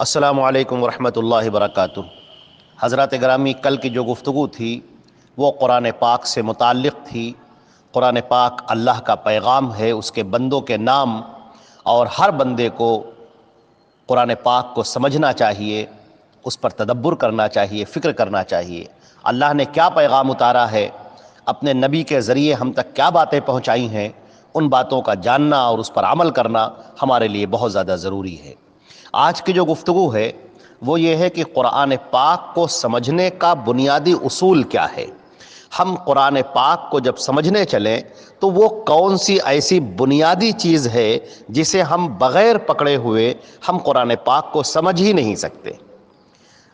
السلام علیکم ورحمۃ اللہ وبرکاتہ۔ حضرات گرامی، کل کی جو گفتگو تھی وہ قرآن پاک سے متعلق تھی۔ قرآن پاک اللہ کا پیغام ہے، اس کے بندوں کے نام، اور ہر بندے کو قرآن پاک کو سمجھنا چاہیے، اس پر تدبر کرنا چاہیے، فکر کرنا چاہیے۔ اللہ نے کیا پیغام اتارا ہے، اپنے نبی کے ذریعے ہم تک کیا باتیں پہنچائی ہیں، ان باتوں کا جاننا اور اس پر عمل کرنا ہمارے لیے بہت زیادہ ضروری ہے۔ آج کی جو گفتگو ہے وہ یہ ہے کہ قرآن پاک کو سمجھنے کا بنیادی اصول کیا ہے۔ ہم قرآن پاک کو جب سمجھنے چلیں تو وہ کون سی ایسی بنیادی چیز ہے جسے ہم بغیر پکڑے ہوئے ہم قرآن پاک کو سمجھ ہی نہیں سکتے۔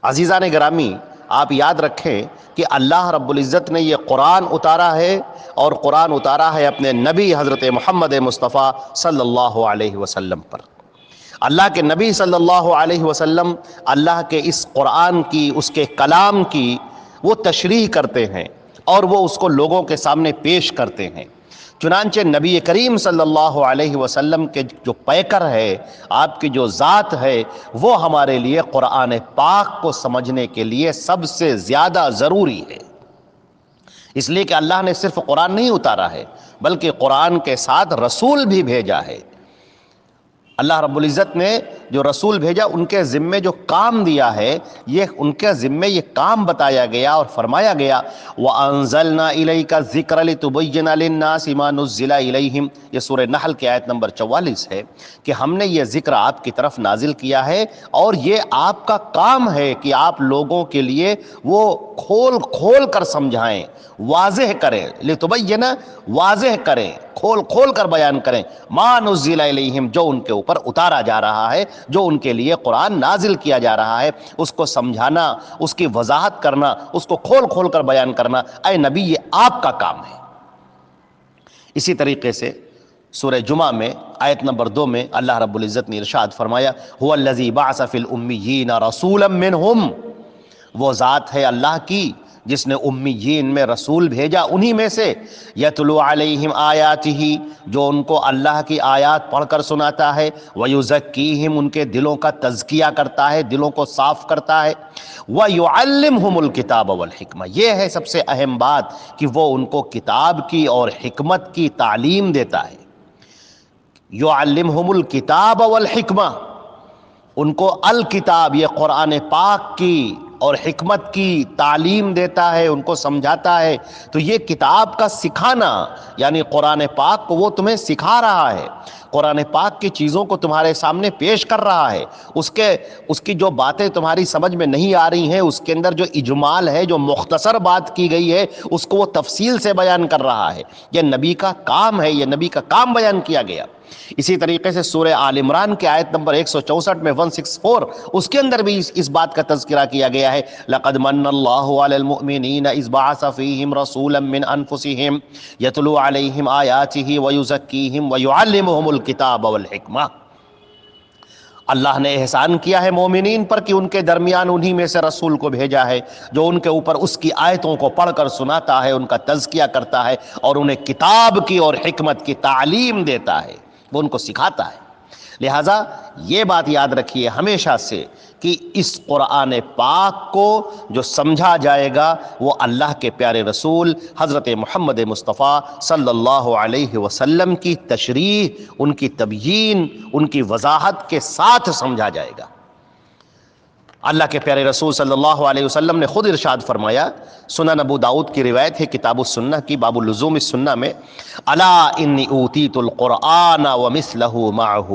عزیزان گرامی، آپ یاد رکھیں کہ اللہ رب العزت نے یہ قرآن اتارا ہے، اور قرآن اتارا ہے اپنے نبی حضرت محمد مصطفیٰ صلی اللہ علیہ وسلم پر۔ اللہ کے نبی صلی اللہ علیہ وسلم اللہ کے اس قرآن کی، اس کے کلام کی وہ تشریح کرتے ہیں اور وہ اس کو لوگوں کے سامنے پیش کرتے ہیں۔ چنانچہ نبی کریم صلی اللہ علیہ وسلم کے جو پیکر ہے، آپ کی جو ذات ہے، وہ ہمارے لیے قرآن پاک کو سمجھنے کے لیے سب سے زیادہ ضروری ہے۔ اس لیے کہ اللہ نے صرف قرآن نہیں اتارا ہے بلکہ قرآن کے ساتھ رسول بھی بھیجا ہے۔ اللہ رب العزت نے جو رسول بھیجا، ان کے ذمے جو کام دیا ہے، یہ ان کے ذمے یہ کام بتایا گیا اور فرمایا گیا وَأَنزَلْنَا إِلَيْكَ الذِّكْرَ لِتُبَيِّنَ لِلنَّاسِ مَا نُزِّلَ إِلَيْهِمْ، یہ سورہ نحل کی آیت نمبر 44 ہے کہ ہم نے یہ ذکر آپ کی طرف نازل کیا ہے، اور یہ آپ کا کام ہے کہ آپ لوگوں کے لیے وہ کھول کھول کر سمجھائیں، واضح کریں، لِتُبَيِّنَ واضح کریں، کھول کھول کر بیان کریں، مَا نُزِّلَ إِلَيْهِمْ جو ان کے اوپر اتارا جا رہا ہے، جو ان کے لیے قرآن نازل کیا جا رہا ہے، اس کو سمجھانا، اس کی وضاحت کرنا، اس کو کھول کھول کر بیان کرنا، اے نبی یہ آپ کا کام ہے۔ اسی طریقے سے سورہ جمعہ میں آیت نمبر 2 میں اللہ رب العزت نے ارشاد فرمایا هو الذی بعث فی الامیین رسولا منہم، وہ ذات ہے اللہ کی جس نے امیین میں رسول بھیجا انہی میں سے، یتلو علیہم آیاتہ جو ان کو اللہ کی آیات پڑھ کر سناتا ہے، ویزکیہم ان کے دلوں کا تزکیہ کرتا ہے، دلوں کو صاف کرتا ہے، ویعلمہم الکتاب والحکمہ، یہ ہے سب سے اہم بات کہ وہ ان کو کتاب کی اور حکمت کی تعلیم دیتا ہے۔ یعلمہم الکتاب والحکمہ، ان کو الکتاب یہ قرآن پاک کی اور حکمت کی تعلیم دیتا ہے، ان کو سمجھاتا ہے۔ تو یہ کتاب کا سکھانا، یعنی قرآن پاک کو وہ تمہیں سکھا رہا ہے، قرآن پاک کی چیزوں کو تمہارے سامنے پیش کر رہا ہے، اس کی جو باتیں تمہاری سمجھ میں نہیں آ رہی ہیں، اس کے اندر جو اجمال ہے، جو مختصر بات کی گئی ہے، اس کو وہ تفصیل سے بیان کر رہا ہے۔ یہ نبی کا کام ہے، یہ نبی کا کام بیان کیا گیا۔ اسی طریقے سے سورہ آل عمران کے آیت نمبر 164 میں 164، اس کے اندر بھی اس بات کا تذکرہ کیا گیا ہے لَقَدْ مَنَّ اللَّهُ عَلَى الْمُؤْمِنِينَ إِذْ بَعَثَ فِيهِمْ رَسُولًا مِّنْ أَنفُسِهِمْ يَتْلُو عَلَيْهِمْ آيَاتِهِ وَيُزَكِّيهِمْ وَيُعَلِّمُهُمُ الْكِتَابَ وَالْحِكْمَةَ، اللہ نے احسان کیا ہے مومنین پر کہ ان کے درمیان انہی میں سے رسول کو بھیجا ہے جو ان کے اوپر اس کی آیتوں کو پڑھ کر سناتا ہے، ان کا تزکیہ کرتا ہے، اور انہیں کتاب کی اور حکمت کی تعلیم دیتا ہے، وہ ان کو سکھاتا ہے۔ لہٰذا یہ بات یاد رکھیے ہمیشہ سے کہ اس قرآن پاک کو جو سمجھا جائے گا وہ اللہ کے پیارے رسول حضرت محمد مصطفیٰ صلی اللہ علیہ وسلم کی تشریح، ان کی تبیین، ان کی وضاحت کے ساتھ سمجھا جائے گا۔ اللہ کے پیارے رسول صلی اللہ علیہ وسلم نے خود ارشاد فرمایا، سنن ابو داؤد کی روایت ہے کتاب السنہ کی باب لزوم السنہ میں، الا انی اوتیت القرآن ومثلہ معہ،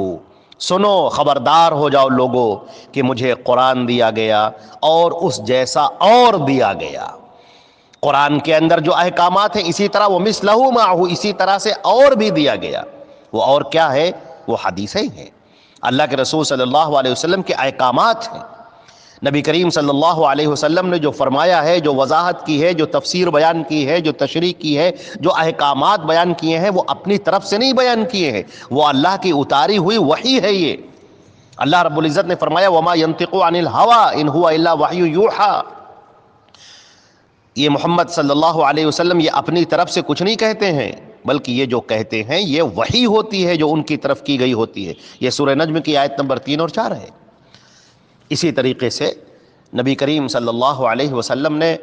سنو خبردار ہو جاؤ لوگو کہ مجھے قرآن دیا گیا اور اس جیسا اور دیا گیا۔ قرآن کے اندر جو احکامات ہیں اسی طرح وہ مثلہ معہ، اسی طرح سے اور بھی دیا گیا۔ وہ اور کیا ہے؟ وہ حدیثیں ہیں، اللہ کے رسول صلی اللہ علیہ وسلم کے احکامات ہیں۔ نبی کریم صلی اللہ علیہ وسلم نے جو فرمایا ہے، جو وضاحت کی ہے، جو تفسیر بیان کی ہے، جو تشریح کی ہے، جو احکامات بیان کیے ہیں، وہ اپنی طرف سے نہیں بیان کیے ہیں، وہ اللہ کی اتاری ہوئی وحی ہے۔ یہ اللہ رب العزت نے فرمایا وَمَا يَنطِقُ عَنِ الْهَوَىٰ إِنْ هُوَ إِلَّا وَحْيٌ يُوحَىٰ، یہ محمد صلی اللہ علیہ وسلم یہ اپنی طرف سے کچھ نہیں کہتے ہیں، بلکہ یہ جو کہتے ہیں یہ وحی ہوتی ہے جو ان کی طرف کی گئی ہوتی ہے۔ یہ سورہ نجم کی آیت نمبر 3 اور 4 ہے۔ اسی طریقے سے نبی کریم صلی اللہ علیہ وسلم نے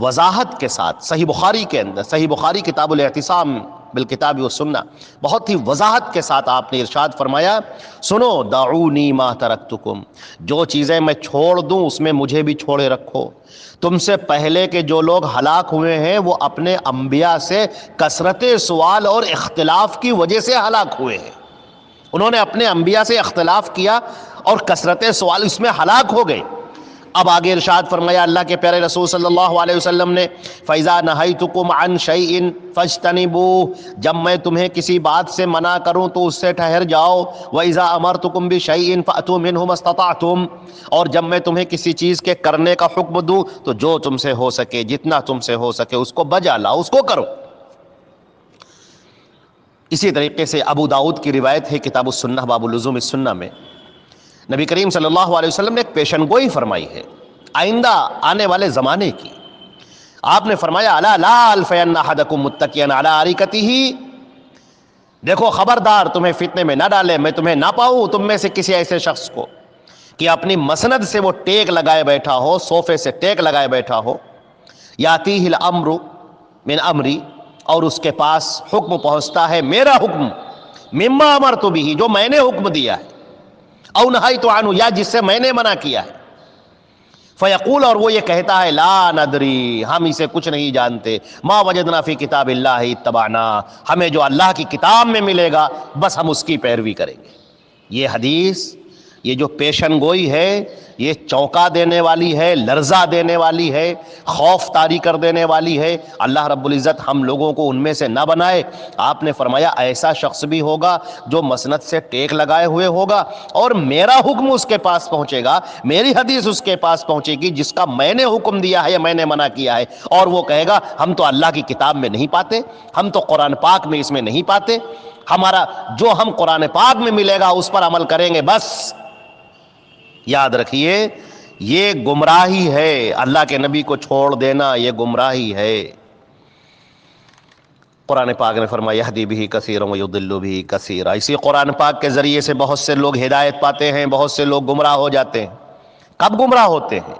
وضاحت کے ساتھ صحیح بخاری کے اندر، صحیح بخاری کتاب الاعتصام بالکتاب والسنہ، بہت ہی وضاحت کے ساتھ آپ نے ارشاد فرمایا، سنو دعونی ما ترکتکم، جو چیزیں میں چھوڑ دوں اس میں مجھے بھی چھوڑے رکھو۔ تم سے پہلے کے جو لوگ ہلاک ہوئے ہیں وہ اپنے انبیاء سے کثرت سوال اور اختلاف کی وجہ سے ہلاک ہوئے ہیں، انہوں نے اپنے انبیاء سے اختلاف کیا اور کثرت سوال اس میں ہلاک ہو گئے۔ اب آگے ارشاد فرمایا اللہ کے پیارے رسول صلی اللہ علیہ وسلم نے، فَإِذَا نَهَيْتُكُمْ عَنْ شَيْءٍ فَاجْتَنِبُوهُ، جب میں تمہیں کسی بات سے منع کروں تو اس سے ٹھہر جاؤ، وَإِذَا أَمَرْتُكُمْ بِشَيْءٍ فَأْتُوا مِنْهُ مَا اسْتَطَعْتُمْ، اور جب میں تمہیں کسی چیز کے کرنے کا حکم دوں تو جو تم سے ہو سکے، جتنا تم سے ہو سکے اس کو بجا لاؤ، اس کو کرو۔ اسی طریقے سے ابو داؤد کی روایت ہے کتاب السنہ باب لزوم السنہ میں، نبی کریم صلی اللہ علیہ وسلم نے ایک پیشن گوئی فرمائی ہے آئندہ آنے والے زمانے کی۔ آپ نے فرمایا الا لا الفین احدکم متکئا علی ارکتہ، دیکھو خبردار تمہیں فتنے میں نہ ڈالے، میں تمہیں نہ پاؤں تم میں سے کسی ایسے شخص کو کہ اپنی مسند سے وہ ٹیک لگائے بیٹھا ہو، صوفے سے ٹیک لگائے بیٹھا ہو، یاتیہ الامر من امری، اور اس کے پاس حکم پہنچتا ہے میرا حکم، مما امرت بہ، جو میں نے حکم دیا ہے، او نہیت عنہ، یا جس سے میں نے منع کیا ہے، فیقول، اور وہ یہ کہتا ہے لا ندری، ہم اسے کچھ نہیں جانتے، ما وجدنا فی کتاب اللہ اتبعنا، ہمیں جو اللہ کی کتاب میں ملے گا بس ہم اس کی پیروی کریں گے۔ یہ حدیث، یہ جو پیشن گوئی ہے، یہ چونکا دینے والی ہے، لرزہ دینے والی ہے، خوف طاری کر دینے والی ہے۔ اللہ رب العزت ہم لوگوں کو ان میں سے نہ بنائے۔ آپ نے فرمایا ایسا شخص بھی ہوگا جو مسند سے ٹیک لگائے ہوئے ہوگا اور میرا حکم اس کے پاس پہنچے گا، میری حدیث اس کے پاس پہنچے گی جس کا میں نے حکم دیا ہے یا میں نے منع کیا ہے، اور وہ کہے گا ہم تو اللہ کی کتاب میں نہیں پاتے، ہم تو قرآن پاک میں اس میں نہیں پاتے، ہمارا جو ہم قرآن پاک میں ملے گا اس پر عمل کریں گے بس۔ یاد رکھیے یہ گمراہی ہے، اللہ کے نبی کو چھوڑ دینا یہ گمراہی ہے۔ قرآن پاک نے فرمایا یہدی بہ کثیرا ویضل بہ کثیرا، اسی قرآن پاک کے ذریعے سے بہت سے لوگ ہدایت پاتے ہیں، بہت سے لوگ گمراہ ہو جاتے ہیں۔ کب گمراہ ہوتے ہیں؟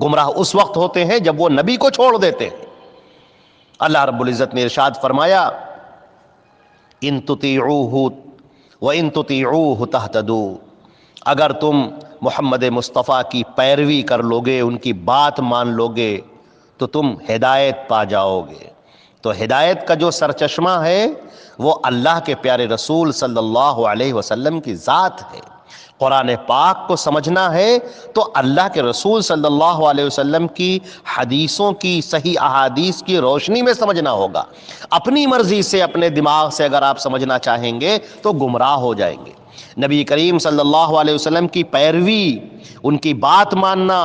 گمراہ اس وقت ہوتے ہیں جب وہ نبی کو چھوڑ دیتے ہیں۔ اللہ رب العزت نے ارشاد فرمایا ان تطیعوہ وان تطیعوہ تہتدوا، اگر تم محمد مصطفیٰ کی پیروی کر لو گے، ان کی بات مان لو گے تو تم ہدایت پا جاؤ گے۔ تو ہدایت کا جو سرچشمہ ہے وہ اللہ کے پیارے رسول صلی اللہ علیہ وسلم کی ذات ہے۔ قرآن پاک کو سمجھنا ہے تو اللہ کے رسول صلی اللہ علیہ وسلم کی حدیثوں کی، صحیح احادیث کی روشنی میں سمجھنا ہوگا۔ اپنی مرضی سے، اپنے دماغ سے اگر آپ سمجھنا چاہیں گے تو گمراہ ہو جائیں گے۔ نبی کریم صلی اللہ علیہ وسلم کی پیروی، ان کی بات ماننا،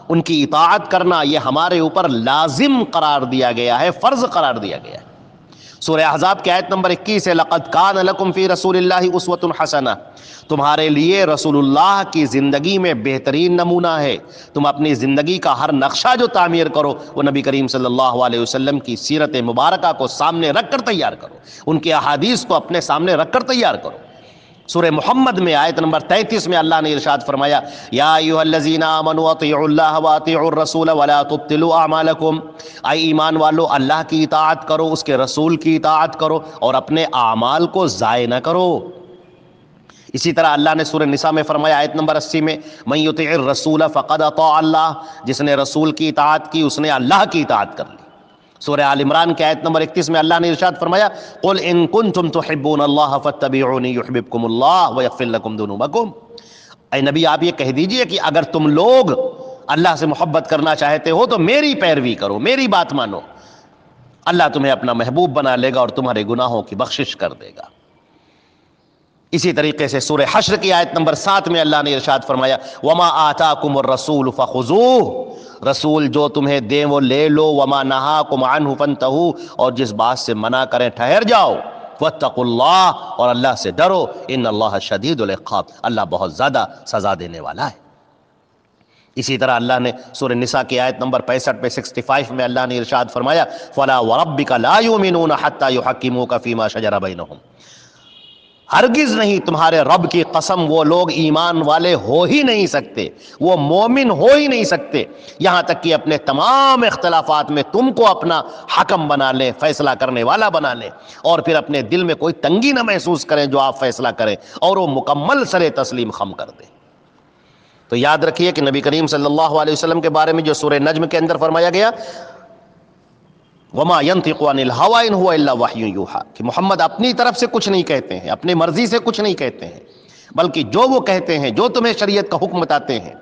ان کی اطاعت کرنا، یہ ہمارے اوپر لازم قرار دیا گیا ہے، فرض قرار دیا گیا ہے۔ سورہ احزاب کی آیت نمبر 21 ہے لقد کان لکم فی رسول اللہ اسوۃ حسنہ، تمہارے لیے رسول اللہ کی زندگی میں بہترین نمونہ ہے۔ تم اپنی زندگی کا ہر نقشہ جو تعمیر کرو وہ نبی کریم صلی اللہ علیہ وسلم کی سیرت مبارکہ کو سامنے رکھ کر تیار کرو، ان کی احادیث کو اپنے سامنے رکھ کر تیار کرو۔ سورہ محمد میں آیت نمبر 33 میں اللہ نے ارشاد فرمایا یا ایھا الذین آمنوا اطیعوا اللہ واطیعوا الرسول ولا تبطلوا اعمالکم، اے ایمان والو اللہ کی اطاعت کرو، اس کے رسول کی اطاعت کرو اور اپنے اعمال کو ضائع نہ کرو۔ اسی طرح اللہ نے سورہ نساء میں فرمایا آیت نمبر 80 میں من یطع الرسول فقد اطاع اللہ، جس نے رسول کی اطاعت کی اس نے اللہ کی اطاعت کر لی۔ سورہ آل عمران کے آیت نمبر 31 میں اللہ نے ارشاد فرمایا قل ان کنتم تحبون اللہ فاتبعونی یحببکم اللہ ویغفر لکم ذنوبکم، اے نبی آپ یہ کہہ دیجئے کہ اگر تم لوگ اللہ سے محبت کرنا چاہتے ہو تو میری پیروی کرو، میری بات مانو، اللہ تمہیں اپنا محبوب بنا لے گا اور تمہارے گناہوں کی بخشش کر دے گا۔ اسی طریقے سے سورہ حشر کی آیت نمبر 7 میں اللہ نے ارشاد فرمایا وما آتاکم الرسول فخذوہ، رسول جو تمہیں دیں وہ لے لو، وما نہاکم عنہ فانتہوا، اور جس بات سے منع کریں ٹھہر جاؤ، واتقوا اللہ، اور اللہ سے ڈرو، ان اللہ شدید العقاب، اللہ بہت زیادہ سزا دینے والا ہے۔ اسی طرح اللہ نے سورہ نساء کی آیت نمبر 65 پہ 65 میں اللہ نے ارشاد فرمایا فلا وربک لا یؤمنون حتی یحکموک فیما شجر بینہم، ہرگز نہیں، تمہارے رب کی قسم وہ لوگ ایمان والے ہو ہی نہیں سکتے، وہ مومن ہو ہی نہیں سکتے، یہاں تک کہ اپنے تمام اختلافات میں تم کو اپنا حکم بنا لیں، فیصلہ کرنے والا بنا لیں، اور پھر اپنے دل میں کوئی تنگی نہ محسوس کریں جو آپ فیصلہ کریں، اور وہ مکمل سر تسلیم خم کر دیں۔ تو یاد رکھیے کہ نبی کریم صلی اللہ علیہ وسلم کے بارے میں جو سورہ نجم کے اندر فرمایا گیا، وما ينطق عن الهوى ان هو الا وحی یوحى، کہ محمد اپنی طرف سے کچھ نہیں کہتے ہیں، اپنی مرضی سے کچھ نہیں کہتے ہیں، بلکہ جو وہ کہتے ہیں، جو تمہیں شریعت کا حکم بتاتے ہیں،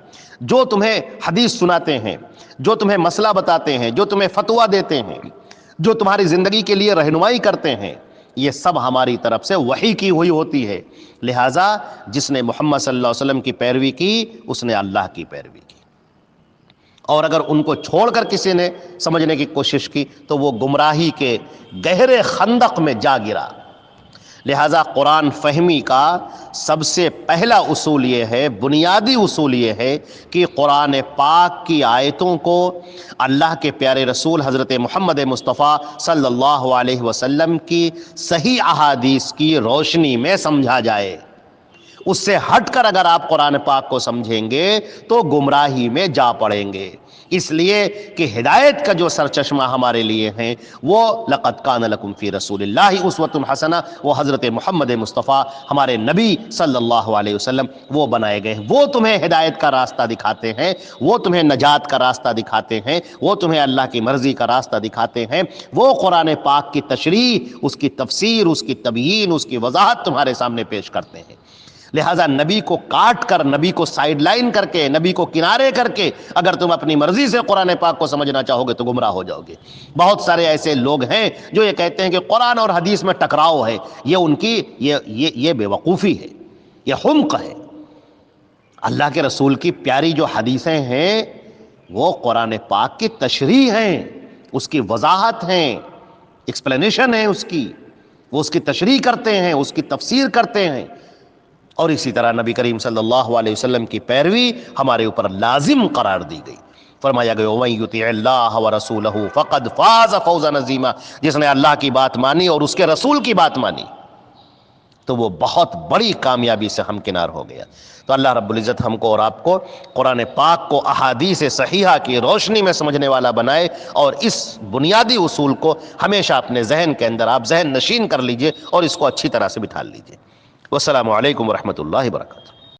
جو تمہیں حدیث سناتے ہیں، جو تمہیں مسئلہ بتاتے ہیں، جو تمہیں فتویٰ دیتے ہیں، جو تمہاری زندگی کے لیے رہنمائی کرتے ہیں، یہ سب ہماری طرف سے وحی کی ہوئی ہوتی ہے۔ لہٰذا جس نے محمد صلی اللہ علیہ وسلم کی پیروی کی، اس نے اللہ کی پیروی کی، اور اگر ان کو چھوڑ کر کسی نے سمجھنے کی کوشش کی تو وہ گمراہی کے گہرے خندق میں جا گرا۔ لہذا قرآن فہمی کا سب سے پہلا اصول یہ ہے، بنیادی اصول یہ ہے کہ قرآن پاک کی آیتوں کو اللہ کے پیارے رسول حضرت محمد مصطفیٰ صلی اللہ علیہ وسلم کی صحیح احادیث کی روشنی میں سمجھا جائے۔ اس سے ہٹ کر اگر آپ قرآن پاک کو سمجھیں گے تو گمراہی میں جا پڑیں گے، اس لیے کہ ہدایت کا جو سرچشمہ ہمارے لیے ہیں وہ لقد کان لکم فی رسول اللہ اسوۃ حسنہ، وہ حضرت محمد مصطفیٰ ہمارے نبی صلی اللہ علیہ وسلم وہ بنائے گئے ہیں، وہ تمہیں ہدایت کا راستہ دکھاتے ہیں، وہ تمہیں نجات کا راستہ دکھاتے ہیں، وہ تمہیں اللہ کی مرضی کا راستہ دکھاتے ہیں، وہ قرآن پاک کی تشریح، اس کی تفسیر، اس کی تبیین، اس کی وضاحت تمہارے سامنے پیش کرتے ہیں۔ لہٰذا نبی کو کاٹ کر، نبی کو سائیڈ لائن کر کے، نبی کو کنارے کر کے اگر تم اپنی مرضی سے قرآن پاک کو سمجھنا چاہو گے تو گمراہ ہو جاؤ گے۔ بہت سارے ایسے لوگ ہیں جو یہ کہتے ہیں کہ قرآن اور حدیث میں ٹکراؤ ہے، یہ ان کی یہ بے وقوفی ہے، یہ حمق ہے۔ اللہ کے رسول کی پیاری جو حدیثیں ہیں وہ قرآن پاک کی تشریح ہیں، اس کی وضاحت ہیں، ایکسپلینیشن ہے اس کی، وہ اس کی تشریح کرتے ہیں، اس کی تفسیر کرتے ہیں، اور اسی طرح نبی کریم صلی اللہ علیہ وسلم کی پیروی ہمارے اوپر لازم قرار دی گئی۔ فرمایا گیا وَمَن يُطِعِ اللَّهَ وَرَسُولَهُ فَقَدْ فَازَ فَوْزًا عَظِيمًا، جس نے اللہ کی بات مانی اور اس کے رسول کی بات مانی تو وہ بہت بڑی کامیابی سے ہمکنار ہو گیا۔ تو اللہ رب العزت ہم کو اور آپ کو قرآن پاک کو احادیث صحیحہ کی روشنی میں سمجھنے والا بنائے، اور اس بنیادی اصول کو ہمیشہ اپنے ذہن کے اندر آپ ذہن نشین کر لیجئے اور اس کو اچھی طرح سے بٹھا لیجئے۔ والسلام علیکم ورحمۃ اللہ وبرکاتہ۔